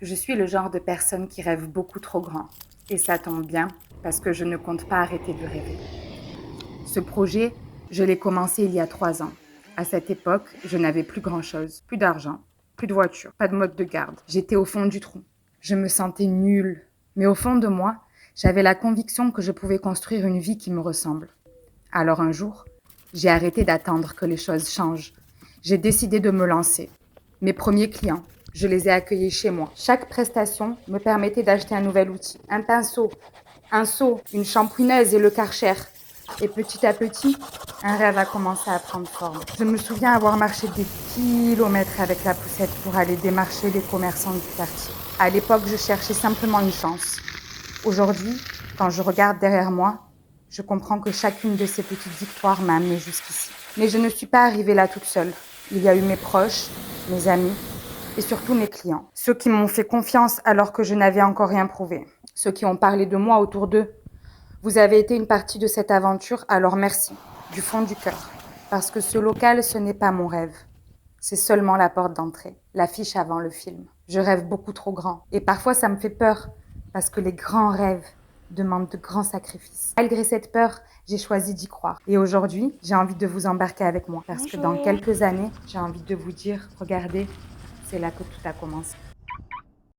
Je suis le genre de personne qui rêve beaucoup trop grand. Et ça tombe bien, parce que je ne compte pas arrêter de rêver. Ce projet, je l'ai commencé il y a 3 ans. À cette époque, je n'avais plus grand-chose. Plus d'argent, plus de voiture, pas de mode de garde. J'étais au fond du trou. Je me sentais nulle. Mais au fond de moi, j'avais la conviction que je pouvais construire une vie qui me ressemble. Alors un jour, j'ai arrêté d'attendre que les choses changent. J'ai décidé de me lancer. Mes premiers clients, je les ai accueillis chez moi. Chaque prestation me permettait d'acheter un nouvel outil, un pinceau, un seau, une shampooineuse et le Karcher. Et petit à petit, un rêve a commencé à prendre forme. Je me souviens avoir marché des kilomètres avec la poussette pour aller démarcher les commerçants du quartier. À l'époque, je cherchais simplement une chance. Aujourd'hui, quand je regarde derrière moi, je comprends que chacune de ces petites victoires m'a amenée jusqu'ici. Mais je ne suis pas arrivée là toute seule. Il y a eu mes proches, mes amis et surtout mes clients. Ceux qui m'ont fait confiance alors que je n'avais encore rien prouvé. Ceux qui ont parlé de moi autour d'eux. Vous avez été une partie de cette aventure, alors merci, du fond du cœur. Parce que ce local, ce n'est pas mon rêve. C'est seulement la porte d'entrée, l'affiche avant le film. Je rêve beaucoup trop grand. Et parfois, ça me fait peur, parce que les grands rêves demandent de grands sacrifices. Malgré cette peur, j'ai choisi d'y croire. Et aujourd'hui, j'ai envie de vous embarquer avec moi. Parce que dans Bonjour. quelques années, j'ai envie de vous dire, regardez, c'est là que tout a commencé.